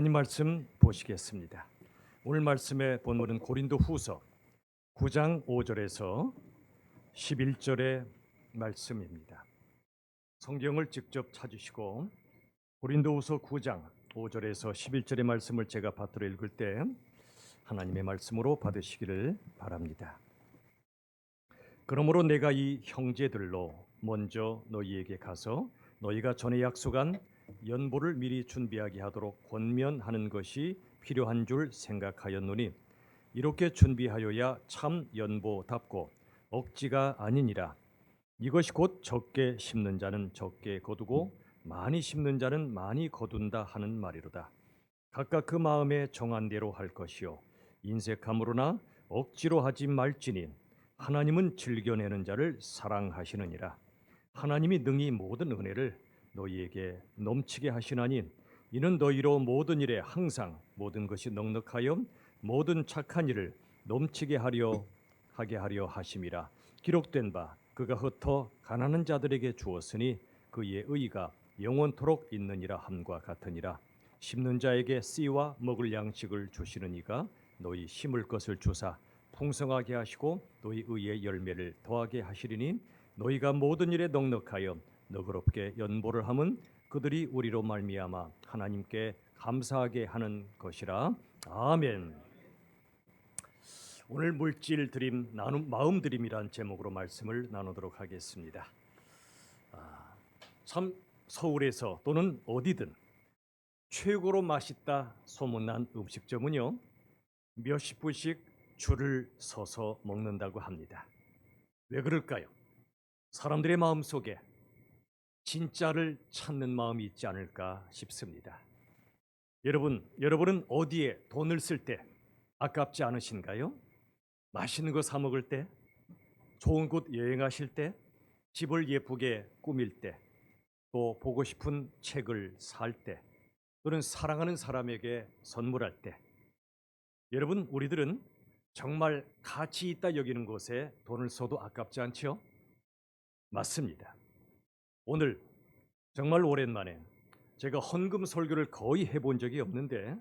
하나님 말씀 보시겠습니다. 오늘 말씀의 본문은 고린도후서 9장 5절에서 11절의 말씀입니다. 성경을 직접 찾으시고 고린도후서 9장 5절에서 11절의 말씀을 제가 받들어 읽을 때 하나님의 말씀으로 받으시기를 바랍니다. 그러므로 내가 이 형제들로 먼저 너희에게 가서 너희가 전에 약속한 연보를 미리 준비하게 하도록 권면하는 것이 필요한 줄 생각하였노니 이렇게 준비하여야 참 연보답고 억지가 아니니라. 이것이 곧 적게 심는 자는 적게 거두고 많이 심는 자는 많이 거둔다 하는 말이로다. 각각 그 마음에 정한 대로 할 것이요 인색함으로나 억지로 하지 말지니 하나님은 즐겨내는 자를 사랑하시느니라. 하나님이 능히 모든 은혜를 너희에게 넘치게 하시나니 이는 너희로 모든 일에 항상 모든 것이 넉넉하여 모든 착한 일을 넘치게 하게 하려 하심이라. 기록된 바 그가 흩어 가난한 자들에게 주었으니 그의 의가 영원토록 있느니라 함과 같으니라. 심는 자에게 씨와 먹을 양식을 주시는 이가 너희 심을 것을 주사 풍성하게 하시고 너희 의의 열매를 더하게 하시리니 너희가 모든 일에 넉넉하여 너그럽게 연보를 함은 그들이 우리로 말미암아 하나님께 감사하게 하는 것이라. 아멘. 오늘 물질 드림 마음 드림이란 제목으로 말씀을 나누도록 하겠습니다. 참 서울에서 또는 어디든 최고로 맛있다 소문난 음식점은요 몇십 분씩 줄을 서서 먹는다고 합니다. 왜 그럴까요? 사람들의 마음 속에 진짜를 찾는 마음이 있지 않을까 싶습니다. 여러분은 어디에 돈을 쓸 때 아깝지 않으신가요? 맛있는 거 사 먹을 때, 좋은 곳 여행하실 때, 집을 예쁘게 꾸밀 때, 또 보고 싶은 책을 살 때, 또는 사랑하는 사람에게 선물할 때, 여러분 우리들은 정말 가치 있다 여기는 곳에 돈을 써도 아깝지 않지요? 맞습니다. 오늘 정말 오랜만에 제가 헌금 설교를 거의 해본 적이 없는데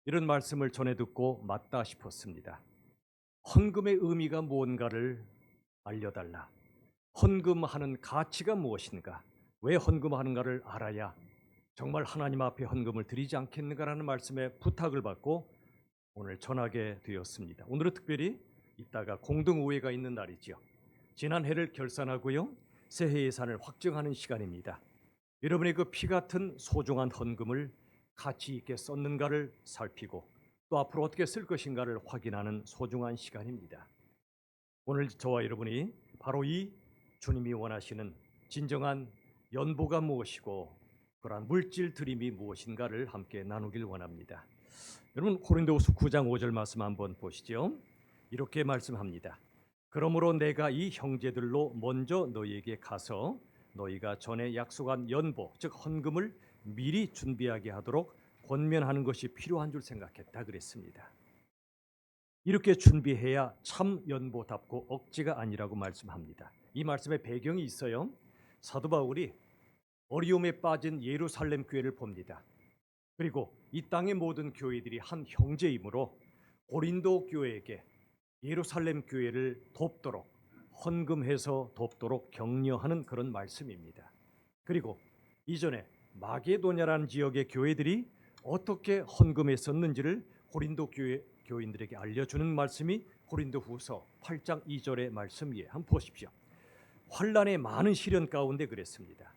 이런 말씀을 전해 듣고 맞다 싶었습니다. 헌금의 의미가 무언가를 알려달라. 헌금하는 가치가 무엇인가? 왜 헌금하는가를 알아야 정말 하나님 앞에 헌금을 드리지 않겠는가라는 말씀에 부탁을 받고 오늘 전하게 되었습니다. 오늘은 특별히 이따가 공동우회가 있는 날이지요. 지난 해를 결산하고요. 새해 예산을 확정하는 시간입니다. 여러분의 그 피 같은 소중한 헌금을 가치 있게 썼는가를 살피고 또 앞으로 어떻게 쓸 것인가를 확인하는 소중한 시간입니다. 오늘 저와 여러분이 바로 이 주님이 원하시는 진정한 연보가 무엇이고 그러한 물질 드림이 무엇인가를 함께 나누길 원합니다. 여러분 고린도후서 9장 5절 말씀 한번 보시죠. 이렇게 말씀합니다. 그러므로 내가 이 형제들로 먼저 너희에게 가서 너희가 전에 약속한 연보 즉 헌금을 미리 준비하게 하도록 권면하는 것이 필요한 줄 생각했다 그랬습니다. 이렇게 준비해야 참 연보답고 억지가 아니라고 말씀합니다. 이 말씀에 배경이 있어요. 사도 바울이 어려움에 빠진 예루살렘 교회를 봅니다. 그리고 이 땅의 모든 교회들이 한 형제이므로 고린도 교회에게 예루살렘 교회를 돕도록 헌금해서 돕도록 격려하는 그런 말씀입니다. 그리고 이전에 마게도냐라는 지역의 교회들이 어떻게 헌금했었는지를 고린도 교회 교인들에게 알려주는 말씀이 고린도후서 8장 2절의 말씀이에요. 한번 보십시오. 환난의 많은 시련 가운데 그랬습니다.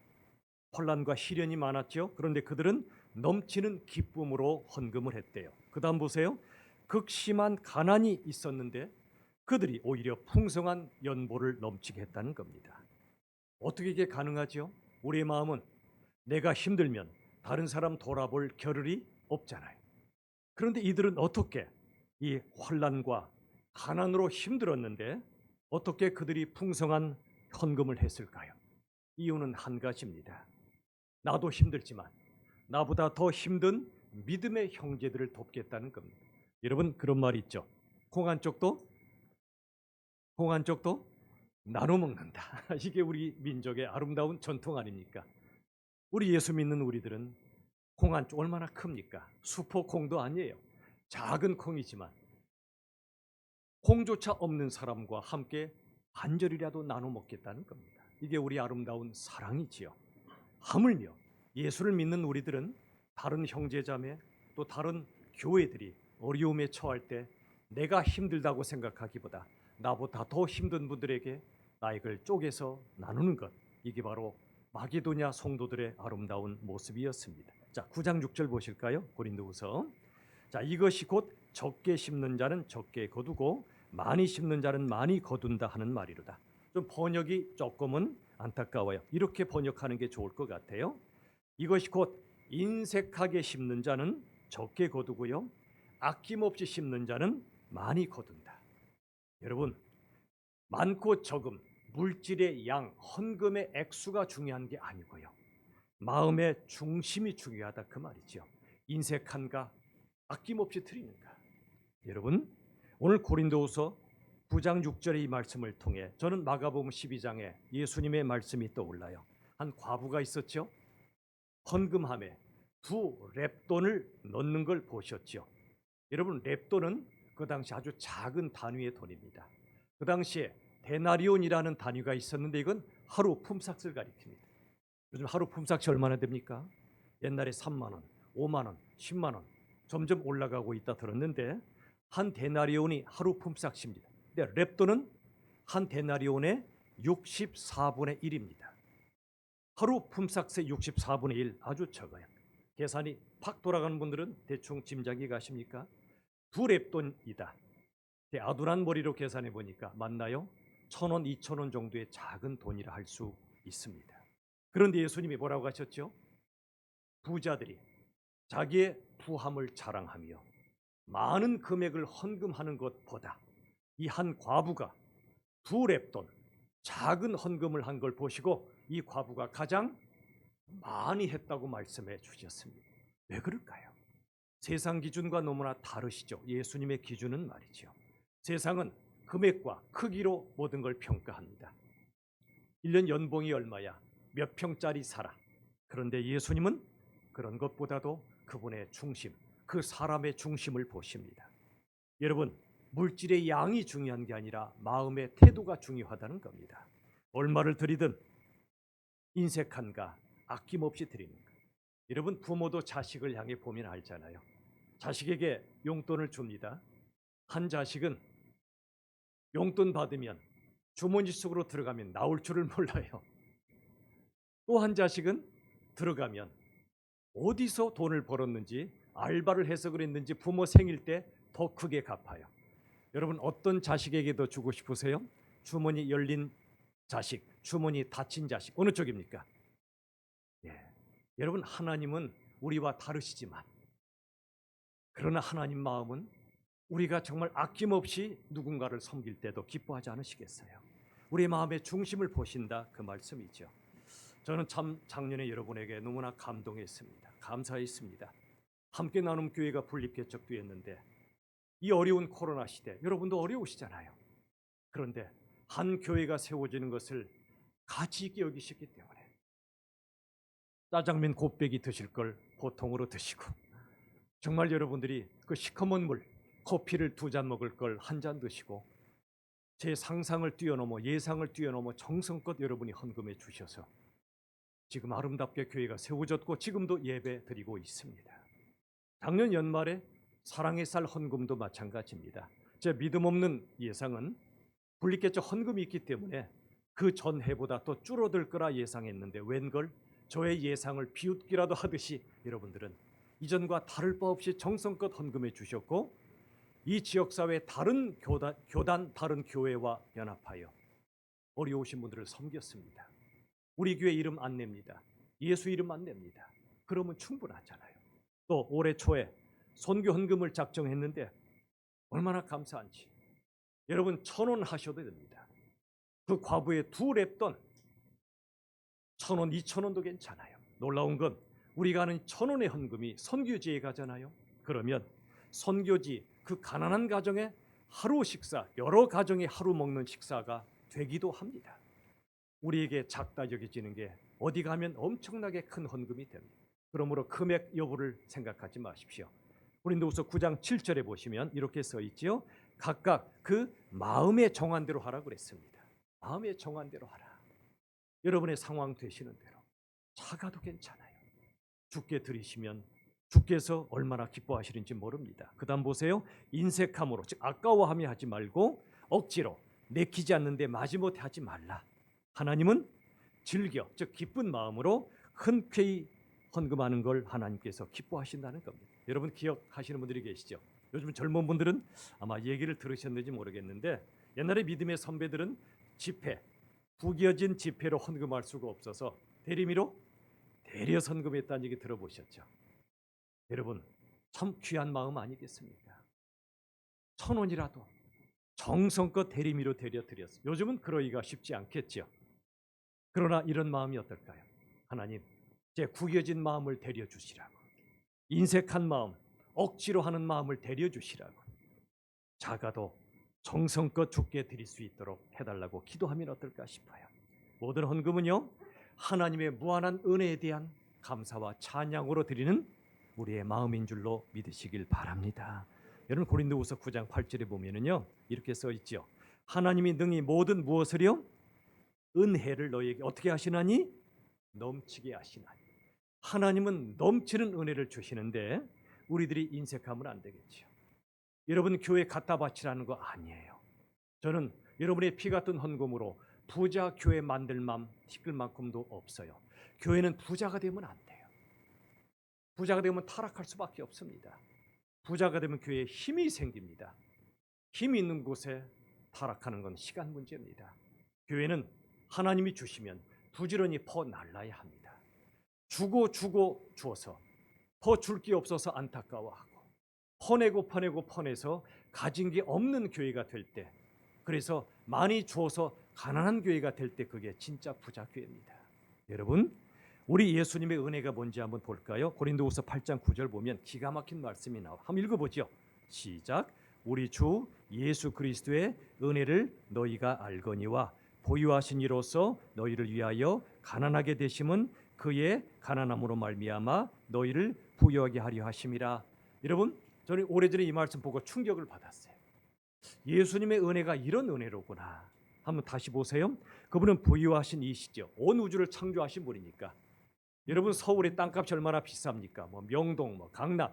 환난과 시련이 많았죠. 그런데 그들은 넘치는 기쁨으로 헌금을 했대요. 그 다음 보세요. 극심한 가난이 있었는데 그들이 오히려 풍성한 연보를 넘치게 했다는 겁니다. 어떻게 이게 가능하죠? 우리의 마음은 내가 힘들면 다른 사람 돌아볼 겨를이 없잖아요. 그런데 이들은 어떻게 이 환난과 가난으로 힘들었는데 어떻게 그들이 풍성한 헌금을 했을까요? 이유는 한 가지입니다. 나도 힘들지만 나보다 더 힘든 믿음의 형제들을 돕겠다는 겁니다. 여러분 그런 말이 있죠. 콩 한 쪽도 나눠 먹는다. 이게 우리 민족의 아름다운 전통 아닙니까? 우리 예수 믿는 우리들은 콩 한 쪽 얼마나 큽니까? 수포콩도 아니에요. 작은 콩이지만 콩조차 없는 사람과 함께 반절이라도 나눠 먹겠다는 겁니다. 이게 우리 아름다운 사랑이지요. 하물며 예수를 믿는 우리들은 다른 형제자매 또 다른 교회들이 어려움에 처할 때 내가 힘들다고 생각하기보다 나보다 더 힘든 분들에게 나익을 쪼개서 나누는 것, 이게 바로 마게도냐 성도들의 아름다운 모습이었습니다. 자, 9장 6절 보실까요? 고린도후서. 자, 이것이 곧 적게 심는 자는 적게 거두고 많이 심는 자는 많이 거둔다 하는 말이로다. 좀 번역이 조금은 안타까워요. 이렇게 번역하는 게 좋을 것 같아요. 이것이 곧 인색하게 심는 자는 적게 거두고요, 아낌없이 심는 자는 많이 거둔다. 여러분, 많고 적음, 물질의 양, 헌금의 액수가 중요한 게 아니고요, 마음의 중심이 중요하다 그 말이죠. 인색한가, 아낌없이 드리는가. 여러분, 오늘 고린도후서 9장 6절의 이 말씀을 통해 저는 마가복음 12장에 예수님의 말씀이 떠올라요. 한 과부가 있었죠. 헌금함에 2렙돈을 넣는 걸 보셨죠. 여러분, 렙돈은 그 당시 아주 작은 단위의 돈입니다. 그 당시에 데나리온이라는 단위가 있었는데 이건 하루 품삯을 가리킵니다. 요즘 하루 품삯이 얼마나 됩니까? 옛날에 3만 원, 5만 원, 10만 원 점점 올라가고 있다 들었는데 한 데나리온이 하루 품삯입니다. 근데 렙돈은 한 데나리온의 64분의 1입니다. 하루 품삯의 64분의 1, 아주 적어요. 계산이 팍 돌아가는 분들은 대충 짐작이 가십니까? 2렙돈이다. 아둔한 머리로 계산해 보니까 맞나요? 1,000원, 2,000원 정도의 작은 돈이라 할 수 있습니다. 그런데 예수님이 뭐라고 하셨죠? 부자들이 자기의 부함을 자랑하며 많은 금액을 헌금하는 것보다 이 한 과부가 2렙돈 작은 헌금을 한 걸 보시고 이 과부가 가장 많이 했다고 말씀해 주셨습니다. 왜 그럴까요? 세상 기준과 너무나 다르시죠. 예수님의 기준은 말이죠. 세상은 금액과 크기로 모든 걸 평가합니다. 1년 연봉이 얼마야? 몇 평짜리 살아? 그런데 예수님은 그런 것보다도 그분의 중심, 그 사람의 중심을 보십니다. 여러분, 물질의 양이 중요한 게 아니라 마음의 태도가 중요하다는 겁니다. 얼마를 드리든 인색한가, 아낌없이 드리는가. 여러분, 부모도 자식을 향해 보면 알잖아요. 자식에게 용돈을 줍니다. 한 자식은 용돈 받으면 주머니 속으로 들어가면 나올 줄을 몰라요. 또 한 자식은 들어가면 어디서 돈을 벌었는지, 알바를 해서 그랬는지 부모 생일 때 더 크게 갚아요. 여러분, 어떤 자식에게 더 주고 싶으세요? 주머니 열린 자식, 주머니 닫힌 자식, 어느 쪽입니까? 예. 여러분, 하나님은 우리와 다르시지만 그러나 하나님 마음은 우리가 정말 아낌없이 누군가를 섬길 때도 기뻐하지 않으시겠어요? 우리의 마음의 중심을 보신다 그 말씀이죠. 저는 참 작년에 여러분에게 너무나 감동했습니다. 감사했습니다. 함께 나눔 교회가 분립개척되었는데 이 어려운 코로나 시대 여러분도 어려우시잖아요. 그런데 한 교회가 세워지는 것을 가치 있게 여기셨기 때문에 짜장면 곱빼기 드실 걸 보통으로 드시고, 정말 여러분들이 그 시커먼 물 커피를 2잔 먹을 걸 1잔 드시고, 제 상상을 뛰어넘어 예상을 뛰어넘어 정성껏 여러분이 헌금해 주셔서 지금 아름답게 교회가 세워졌고 지금도 예배 드리고 있습니다. 작년 연말에 사랑의 쌀 헌금도 마찬가지입니다. 제 믿음 없는 예상은 분립개척 헌금이 있기 때문에 그 전해보다 더 줄어들 거라 예상했는데 웬걸 저의 예상을 비웃기라도 하듯이 여러분들은 이전과 다를 바 없이 정성껏 헌금해 주셨고, 이 지역사회 다른 교단 다른 교회와 연합하여 어려우신 분들을 섬겼습니다. 우리 교회 이름 안 냅니다. 예수 이름 안 냅니다. 그러면 충분하잖아요. 또 올해 초에 선교 헌금을 작정했는데 얼마나 감사한지. 여러분, 1,000원 하셔도 됩니다. 그 과부의 2렙돈 1,000원, 2,000원도 괜찮아요. 놀라운 건 우리가 하는 1,000원의 헌금이 선교지에 가잖아요. 그러면 선교지 그 가난한 가정에 하루 식사, 여러 가정이 하루 먹는 식사가 되기도 합니다. 우리에게 작다 여겨지는 게 어디 가면 엄청나게 큰 헌금이 됩니다. 그러므로 금액 여부를 생각하지 마십시오. 고린도후서 9장 7절에 보시면 이렇게 써 있지요. 각각 그 마음의 정한 대로 하라 그랬습니다. 마음의 정한 대로 하라. 여러분의 상황 되시는 대로 작아도 괜찮아요. 주께 드리시면 주께서 얼마나 기뻐하시는지 모릅니다. 그다음 보세요. 인색함으로, 즉 아까워하며 하지 말고 억지로, 내키지 않는데 마지못해 하지 말라. 하나님은 즐겨, 즉 기쁜 마음으로 흔쾌히 헌금하는 걸 하나님께서 기뻐하신다는 겁니다. 여러분 기억하시는 분들이 계시죠? 요즘 젊은 분들은 아마 얘기를 들으셨는지 모르겠는데 옛날에 믿음의 선배들은 지폐, 구겨진 지폐로 헌금할 수가 없어서 대리미로 대려 헌금했다는 얘기 들어보셨죠? 여러분 참 귀한 마음 아니겠습니까? 1,000원이라도 정성껏 대리미로 대려 드렸어요. 요즘은 그러기가 쉽지 않겠죠. 그러나 이런 마음이 어떨까요? 하나님, 제 구겨진 마음을 대려 주시라고, 인색한 마음, 억지로 하는 마음을 대려 주시라고, 작아도 정성껏 주께 드릴 수 있도록 해달라고 기도하면 어떨까 싶어요. 모든 헌금은요, 하나님의 무한한 은혜에 대한 감사와 찬양으로 드리는 우리의 마음인 줄로 믿으시길 바랍니다. 여러분 고린도후서 9장 8절에 보면은요 이렇게 써 있죠. 하나님이 능히 모든 무엇을요? 은혜를 너희에게 어떻게 하시나니? 넘치게 하시나니. 하나님은 넘치는 은혜를 주시는데 우리들이 인색하면 안 되겠죠. 여러분 교회 갖다 바치라는 거 아니에요. 저는 여러분의 피 같은 헌금으로 부자 교회 만들 맘 티끌 만큼도 없어요. 교회는 부자가 되면 안 돼요. 부자가 되면 타락할 수밖에 없습니다. 부자가 되면 교회에 힘이 생깁니다. 힘이 있는 곳에 타락하는 건 시간 문제입니다. 교회는 하나님이 주시면 부지런히 퍼날라야 합니다. 주고 주어서 더 줄 게 없어서 안타까워하고 퍼내서 가진 게 없는 교회가 될 때, 그래서 많이 주어서 가난한 교회가 될 때 그게 진짜 부자 교회입니다. 여러분 우리 예수님의 은혜가 뭔지 한번 볼까요? 고린도후서 8장 9절 보면 기가 막힌 말씀이 나와. 한번 읽어보죠. 시작. 우리 주 예수 그리스도의 은혜를 너희가 알거니와 보유하신 이로써 너희를 위하여 가난하게 되심은 그의 가난함으로 말미암아 너희를 부유하게 하려 하심이라. 여러분 저는 오래전에 이 말씀 보고 충격을 받았어요. 예수님의 은혜가 이런 은혜로구나. 한번 다시 보세요. 그분은 부유하신 이시죠. 온 우주를 창조하신 분이니까. 여러분 서울의 땅값이 얼마나 비쌉니까? 뭐 명동, 뭐 강남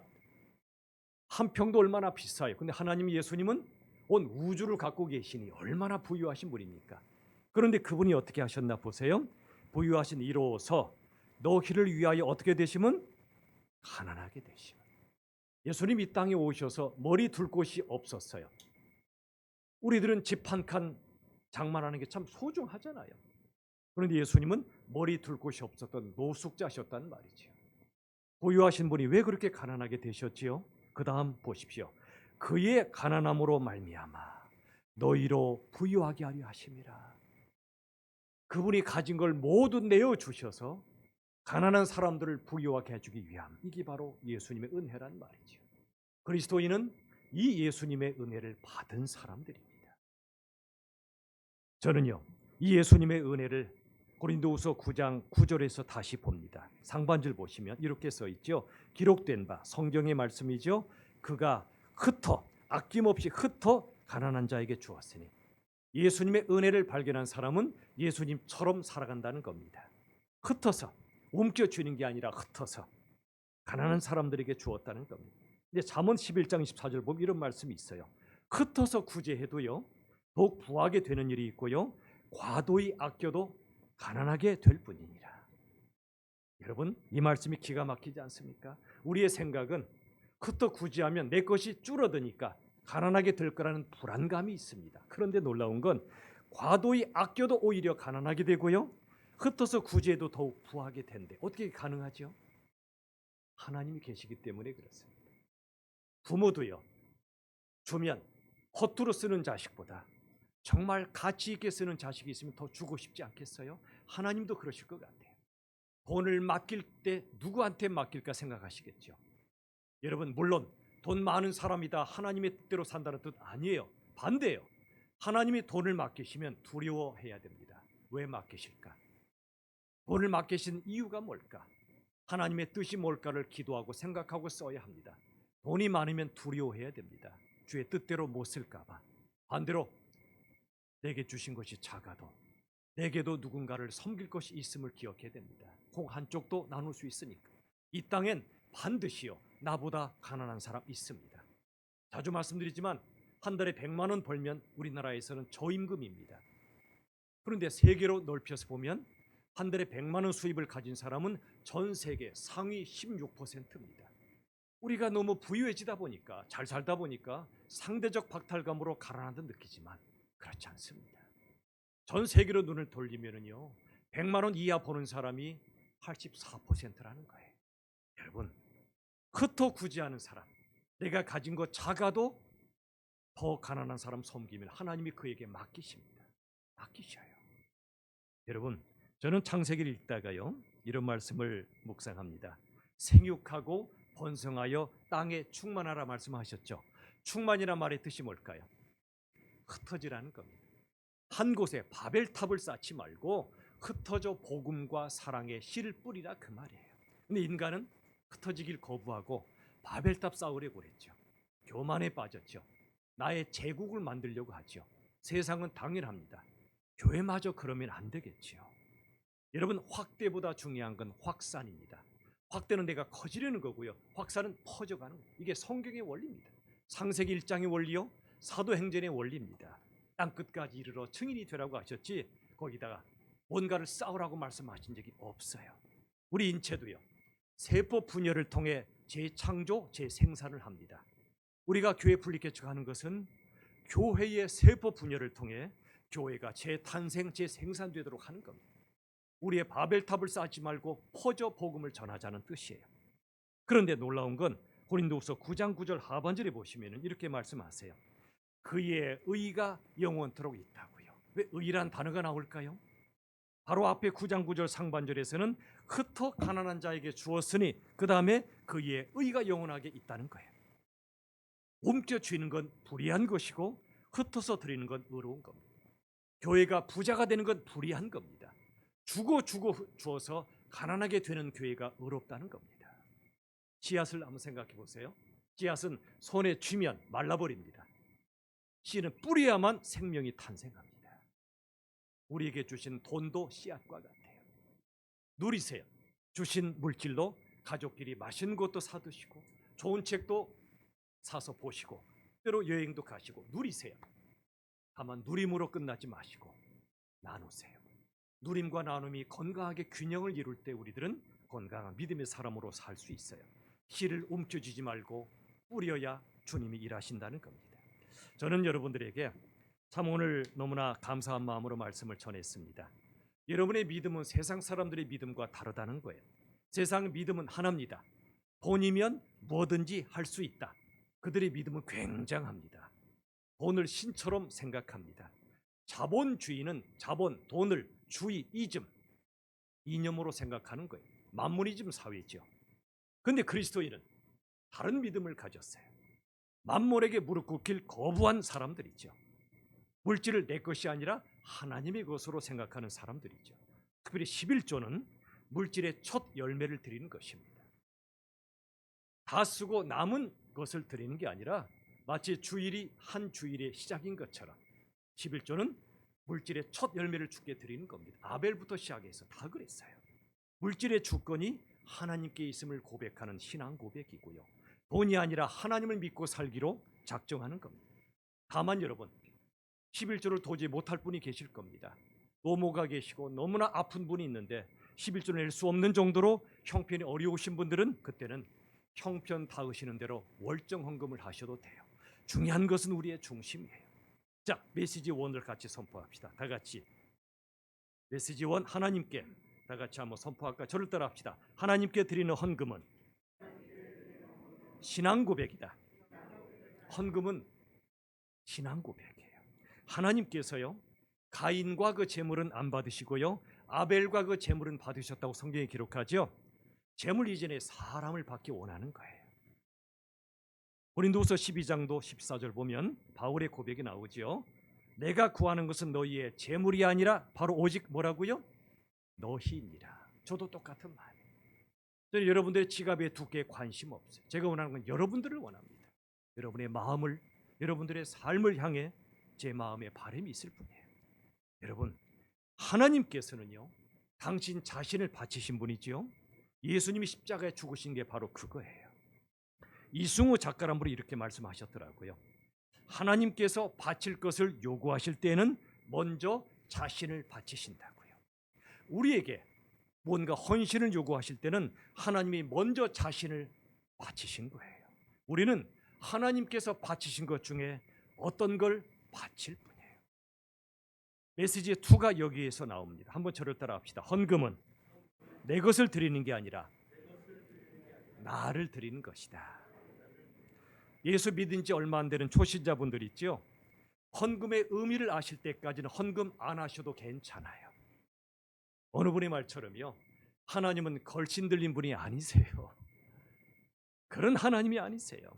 한 평도 얼마나 비싸요. 근데 하나님 예수님은 온 우주를 갖고 계시니 얼마나 부유하신 분입니까? 그런데 그분이 어떻게 하셨나 보세요. 부유하신 이로서 너희를 위하여 어떻게 되심은 가난하게 되심은. 예수님 이 땅에 오셔서 머리 둘 곳이 없었어요. 우리들은 집 한 칸 장만하는 게 참 소중하잖아요. 그런데 예수님은 머리 둘 곳이 없었던 노숙자셨단 말이죠. 부유하신 분이 왜 그렇게 가난하게 되셨지요? 그 다음 보십시오. 그의 가난함으로 말미암아 너희로 부유하게 하려 하심이라. 그분이 가진 걸 모두 내어주셔서 가난한 사람들을 부유하게 해주기 위함. 이게 바로 예수님의 은혜란 말이죠. 그리스도인은 이 예수님의 은혜를 받은 사람들입니다. 저는요 이 예수님의 은혜를 고린도후서 9장 9절에서 다시 봅니다. 상반절 보시면 이렇게 써 있죠. 기록된 바 성경의 말씀이죠. 그가 흩어 아낌없이 흩어 가난한 자에게 주었으니. 예수님의 은혜를 발견한 사람은 예수님처럼 살아간다는 겁니다. 흩어서 움켜쥐는 게 아니라 흩어서 가난한 사람들에게 주었다는 겁니다. 근데 잠언 11장 24절 보면 이런 말씀이 있어요. 흩어서 구제해도요 더욱 부하게 되는 일이 있고요 과도히 아껴도 가난하게 될 뿐이니라. 여러분 이 말씀이 기가 막히지 않습니까? 우리의 생각은 흩어 구제하면 내 것이 줄어드니까 가난하게 될 거라는 불안감이 있습니다. 그런데 놀라운 건 과도히 아껴도 오히려 가난하게 되고요 흩어서 구제해도 더욱 부하게 된대. 어떻게 가능하죠? 하나님이 계시기 때문에 그렇습니다. 부모도요 주면 허투루 쓰는 자식보다 정말 가치 있게 쓰는 자식이 있으면 더 주고 싶지 않겠어요? 하나님도 그러실 것 같아요. 돈을 맡길 때 누구한테 맡길까 생각하시겠죠. 여러분 물론 돈 많은 사람이다 하나님의 뜻대로 산다는 뜻 아니에요. 반대예요. 하나님이 돈을 맡기시면 두려워해야 됩니다. 왜 맡기실까? 돈을 맡기신 이유가 뭘까? 하나님의 뜻이 뭘까를 기도하고 생각하고 써야 합니다. 돈이 많으면 두려워해야 됩니다. 주의 뜻대로 못 쓸까 봐. 반대로 내게 주신 것이 작아도 내게도 누군가를 섬길 것이 있음을 기억해야 됩니다. 콩 한쪽도 나눌 수 있으니까. 이 땅엔 반드시요 나보다 가난한 사람 있습니다. 자주 말씀드리지만 한 달에 100만 원 벌면 우리나라에서는 저임금입니다. 그런데 세계로 넓혀서 보면 한 달에 100만 원 수입을 가진 사람은 전 세계 상위 16%입니다. 우리가 너무 부유해지다 보니까, 잘 살다 보니까 상대적 박탈감으로 가난한 듯 느끼지만 그렇지 않습니다. 전 세계로 눈을 돌리면은요, 100만 원 이하 버는 사람이 84%라는 거예요. 여러분, 흩어 구지 않은 사람, 내가 가진 것 작아도 더 가난한 사람 섬기면 하나님이 그에게 맡기십니다. 맡기셔요. 여러분, 저는 창세기를 읽다가요, 이런 말씀을 묵상합니다. 생육하고 번성하여 땅에 충만하라 말씀하셨죠. 충만이란 말의 뜻이 뭘까요? 흩어지라는 겁니다. 한 곳에 바벨탑을 쌓지 말고 흩어져 복음과 사랑의 씨를 뿌리라 그 말이에요. 근데 인간은 흩어지길 거부하고 바벨탑 쌓으려고 그랬죠. 교만에 빠졌죠. 나의 제국을 만들려고 하죠. 세상은 당연합니다. 교회마저 그러면 안 되겠지요. 여러분, 확대보다 중요한 건 확산입니다. 확대는 내가 커지려는 거고요. 확산은 퍼져가는 거예요. 이게 성경의 원리입니다. 창세기 1장의 원리요, 사도행전의 원리입니다. 땅끝까지 이르러 증인이 되라고 하셨지 거기다가 뭔가를 쌓으라고 말씀하신 적이 없어요. 우리 인체도요, 세포 분열을 통해 재창조, 재생산을 합니다. 우리가 교회 분리개척하는 것은 교회의 세포 분열을 통해 교회가 재탄생, 재생산되도록 하는 겁니다. 우리의 바벨탑을 쌓지 말고 퍼져 복음을 전하자는 뜻이에요. 그런데 놀라운 건 고린도후서 9장 9절 하반절에 보시면 이렇게 말씀하세요. 그의 의가 영원토록 있다고요. 왜 의란 단어가 나올까요? 바로 앞에 9장 9절 상반절에서는 흩어 가난한 자에게 주었으니 그 다음에 그의 의가 영원하게 있다는 거예요. 옮겨주는 건 불의한 것이고 흩어서 드리는 건 의로운 겁니다. 교회가 부자가 되는 건 불의한 겁니다. 주고 주어서 가난하게 되는 교회가 의롭다는 겁니다. 씨앗을 한번 생각해 보세요. 씨앗은 손에 쥐면 말라버립니다. 씨는 뿌려야만 생명이 탄생합니다. 우리에게 주신 돈도 씨앗과 같아요. 누리세요. 주신 물질로 가족끼리 맛있는 것도 사드시고 좋은 책도 사서 보시고 때로 여행도 가시고 누리세요. 다만 누림으로 끝나지 마시고 나누세요. 누림과 나눔이 건강하게 균형을 이룰 때 우리들은 건강한 믿음의 사람으로 살 수 있어요. 씨를 움켜쥐지 말고 뿌려야 주님이 일하신다는 겁니다. 저는 여러분들에게 참 오늘 너무나 감사한 마음으로 말씀을 전했습니다. 여러분의 믿음은 세상 사람들의 믿음과 다르다는 거예요. 세상 믿음은 하나입니다. 돈이면 뭐든지 할 수 있다. 그들의 믿음은 굉장합니다. 돈을 신처럼 생각합니다. 자본주의는 자본, 돈을 주의, 이즘, 이념으로 생각하는 거예요. 만모니즘 사회죠. 그런데 그리스도인은 다른 믿음을 가졌어요. 만물에게 무릎 꿇길 거부한 사람들이죠. 물질을 내 것이 아니라 하나님의 것으로 생각하는 사람들이죠. 특별히 11조는 물질의 첫 열매를 드리는 것입니다. 다 쓰고 남은 것을 드리는 게 아니라 마치 주일이 한 주일의 시작인 것처럼 11조는 물질의 첫 열매를 주께 드리는 겁니다. 아벨부터 시작해서 다 그랬어요. 물질의 주권이 하나님께 있음을 고백하는 신앙 고백이고요. 돈이 아니라 하나님을 믿고 살기로 작정하는 겁니다. 다만 여러분, 11조를 도저히 못할 분이 계실 겁니다. 노모가 계시고 너무나 아픈 분이 있는데 11조를 낼 수 없는 정도로 형편이 어려우신 분들은 그때는 형편 닿으시는 대로 월정 헌금을 하셔도 돼요. 중요한 것은 우리의 중심이에요. 자, 메시지 1을 같이 선포합시다. 다 같이 메시지 1, 하나님께 다 같이 한번 선포할까? 저를 따라 합시다. 하나님께 드리는 헌금은 신앙 고백이다. 헌금은 신앙 고백이에요. 하나님께서요, 가인과 그 제물은 안 받으시고요, 아벨과 그 제물은 받으셨다고 성경에 기록하죠. 제물 이전에 사람을 받기 원하는 거예요. 고린도후서 12장도 14절 보면 바울의 고백이 나오죠. 내가 구하는 것은 너희의 제물이 아니라 바로 오직 뭐라고요? 너희니라. 저도 똑같은 말. 저는 여러분들의 지갑의 두께에 관심 없어요. 제가 원하는 건 여러분들을 원합니다. 여러분의 마음을, 여러분들의 삶을 향해 제 마음에 바람이 있을 뿐이에요. 여러분, 하나님께서는요, 당신 자신을 바치신 분이지요. 예수님이 십자가에 죽으신 게 바로 그거예요. 이승우 작가란 분이 이렇게 말씀하셨더라고요. 하나님께서 바칠 것을 요구하실 때는 먼저 자신을 바치신다고요. 우리에게 뭔가 헌신을 요구하실 때는 하나님이 먼저 자신을 바치신 거예요. 우리는 하나님께서 바치신 것 중에 어떤 걸 바칠 뿐이에요. 메시지의 2가 여기에서 나옵니다. 한번 저를 따라합시다. 헌금은 내 것을 드리는 게 아니라 나를 드리는 것이다. 예수 믿은 지 얼마 안 되는 초신자분들 있죠? 헌금의 의미를 아실 때까지는 헌금 안 하셔도 괜찮아요. 어느 분의 말처럼요, 하나님은 걸신 들린 분이 아니세요. 그런 하나님이 아니세요.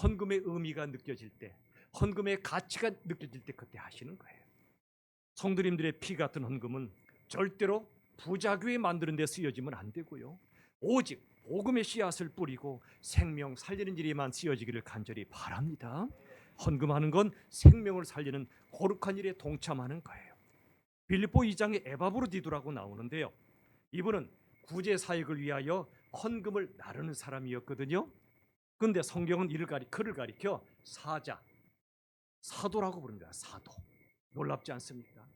헌금의 의미가 느껴질 때, 헌금의 가치가 느껴질 때 그때 하시는 거예요. 성도님들의 피 같은 헌금은 절대로 부자교회 만드는 데 쓰여지면 안 되고요, 오직 복음의 씨앗을 뿌리고 생명 살리는 일에만 쓰여지기를 간절히 바랍니다. 헌금하는 건 생명을 살리는 거룩한 일에 동참하는 거예요. 빌립보 2장에 에바브로디도라고 나오는데요, 이분은 구제 사역을 위하여 헌금을 나르는 사람이었거든요. 그런데 성경은 그를 가리켜 사도라고 부릅니다. 사도. 놀랍지 않습니까?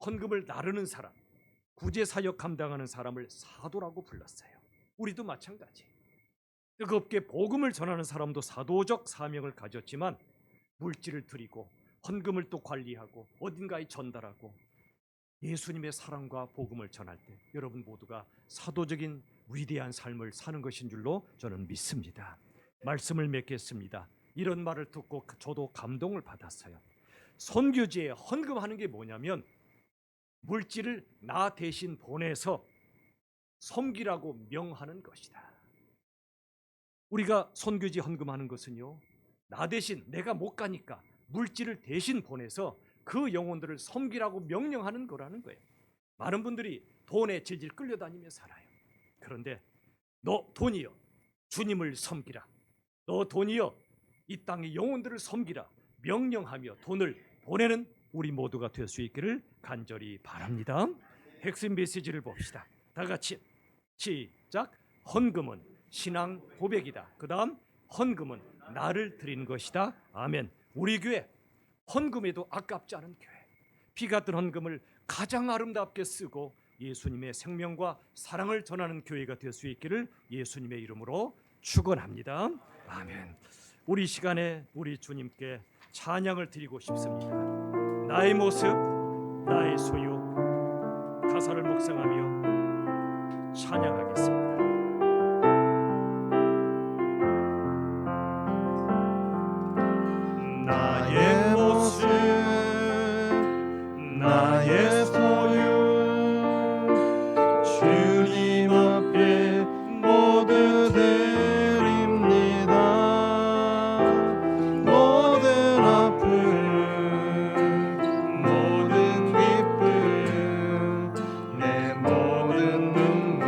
헌금을 나르는 사람, 구제 사역 감당하는 사람을 사도라고 불렀어요. 우리도 마찬가지. 뜨겁게 복음을 전하는 사람도 사도적 사명을 가졌지만 물질을 드리고 헌금을 또 관리하고 어딘가에 전달하고 예수님의 사랑과 복음을 전할 때 여러분 모두가 사도적인 위대한 삶을 사는 것인 줄로 저는 믿습니다. 말씀을 맺겠습니다. 이런 말을 듣고 저도 감동을 받았어요. 선교지에 헌금하는 게 뭐냐면 물질을 나 대신 보내서 섬기라고 명하는 것이다. 우리가 선교지 헌금하는 것은요, 나 대신 내가 못 가니까 물질을 대신 보내서 그 영혼들을 섬기라고 명령하는 거라는 거예요. 많은 분들이 돈에 질질 끌려다니며 살아요. 그런데 너 돈이여 주님을 섬기라, 너 돈이여 이 땅의 영혼들을 섬기라 명령하며 돈을 보내는 우리 모두가 될 수 있기를 간절히 바랍니다. 핵심 메시지를 봅시다. 다 같이 시작. 헌금은 신앙 고백이다. 그 다음 헌금은 나를 드리는 것이다. 아멘. 우리 교회 헌금에도 아깝지 않은 교회, 피 같은 헌금을 가장 아름답게 쓰고 예수님의 생명과 사랑을 전하는 교회가 될 수 있기를 예수님의 이름으로 축원합니다. 아멘. 우리 시간에 우리 주님께 찬양을 드리고 싶습니다. 나의 모습, 나의 소유, 가사를 묵상하며 찬양하겠습니다. 나의 모습, 나의 소유, 주님 앞에 모두 드립니다. 모든 아픔, 모든 기쁨, 내 모든 눈물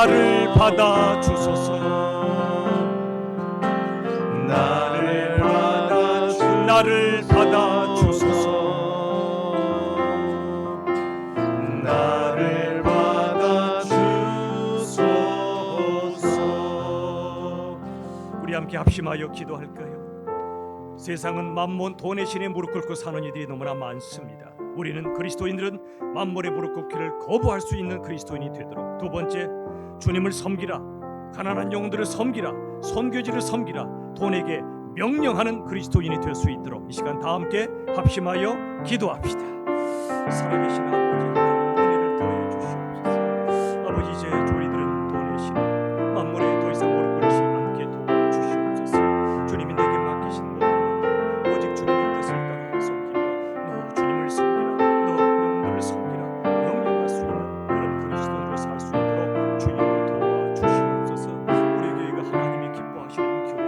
나를 받아 주소서. 나를 받아 주소서. 나를 받아 주소서. 나를 받아 주소서. 우리 함께 합심하여 기도할까요? 세상은 만몬 돈의 신에 무릎 꿇고 사는 이들이 너무나 많습니다. 우리는 그리스도인들은 만몬의 무릎 꿇기를 거부할 수 있는 그리스도인이 되도록, 두 번째, 주님을 섬기라, 가난한 영혼들을 섬기라, 선교지를 섬기라, 돈에게 명령하는 그리스도인이 될 수 있도록 이 시간 다 함께 합심하여 기도합시다. 살아계신 아버지 하나님, 은혜를 더해 주시옵소서. 아버지, 이제 저희들은 돈의 신에 만몬에 더 이상 무릎 꿇지 않게 도와주시옵소서. 주님이 내게 맡기신 모든 것들 오직 주님의 뜻을 따라 섬기며 너 주님을 섬기라, 너 영혼들을 섬기라 명령할 수 있는 그런 그리스도인으로 살 수 있도록 주여 도와주시옵소서. 우리 교회가 하나님이 기뻐하시는 교회,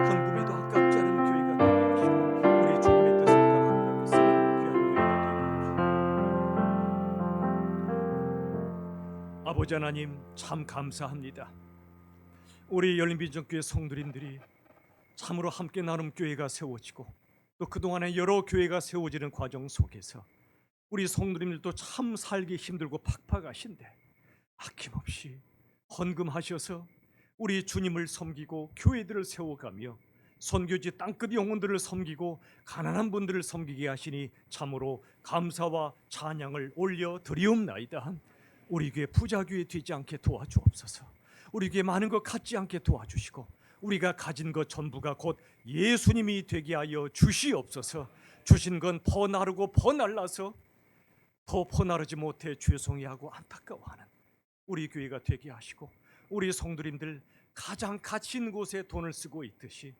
헌금에도 아깝지 않은 교회가 되게 하시고 우리 주님의 뜻을 따라 하나님께 쓰는 귀한 교회가 되게 하시옵소서. 아버지 하나님, 참 감사합니다. 우리 열린빈정교회 성도님들이 참으로 함께 나눔 교회가 세워지고 또 그동안에 여러 교회가 세워지는 과정 속에서 우리 성도님들도 참 살기 힘들고 팍팍하신데 아낌없이 헌금하셔서 우리 주님을 섬기고 교회들을 세워가며 선교지 땅끝 영혼들을 섬기고 가난한 분들을 섬기게 하시니 참으로 감사와 찬양을 올려 드리옵나이다. 우리 교회 부자교회 되지 않게 도와주옵소서. 우리 교회 많은 것 갖지 않게 도와주시고 우리가 가진 것 전부가 곧 예수님이 되게 하여 주시옵소서. 주신 건 퍼나르고 퍼날라서 더 퍼나르지 못해 죄송해하고 안타까워하는 우리 교회가 되게 하시고 우리 성도님들 가장 가치 있는 곳에 돈을 쓰고 있듯이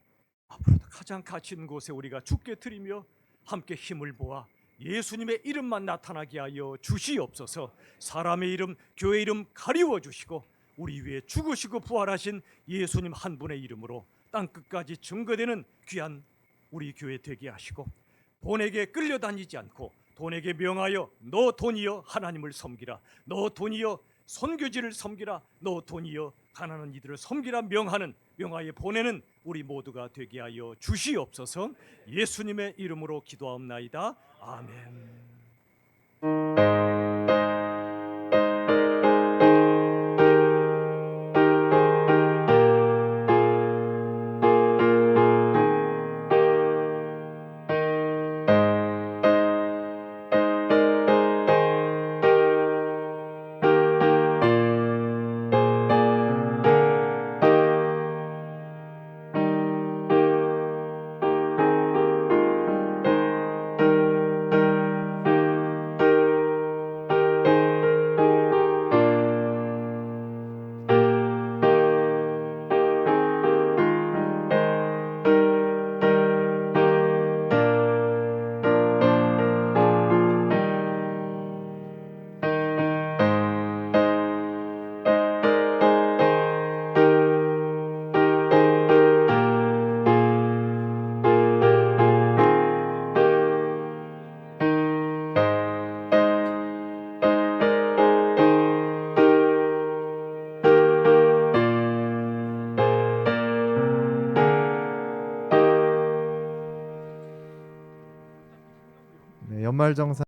앞으로도 가장 가치 있는 곳에 우리가 주께 드리며 함께 힘을 모아 예수님의 이름만 나타나게 하여 주시옵소서. 사람의 이름, 교회 이름 가리워 주시고 우리 위에 죽으시고 부활하신 예수님 한 분의 이름으로 땅끝까지 증거되는 귀한 우리 교회 되게 하시고 돈에게 끌려다니지 않고 돈에게 명하여 너 돈이여 하나님을 섬기라, 너 돈이여 선교지를 섬기라, 너 돈이여 가난한 이들을 섬기라 명하는 명하여 보내는 우리 모두가 되게 하여 주시옵소서. 예수님의 이름으로 기도하옵나이다. 아멘. 네, 연말정산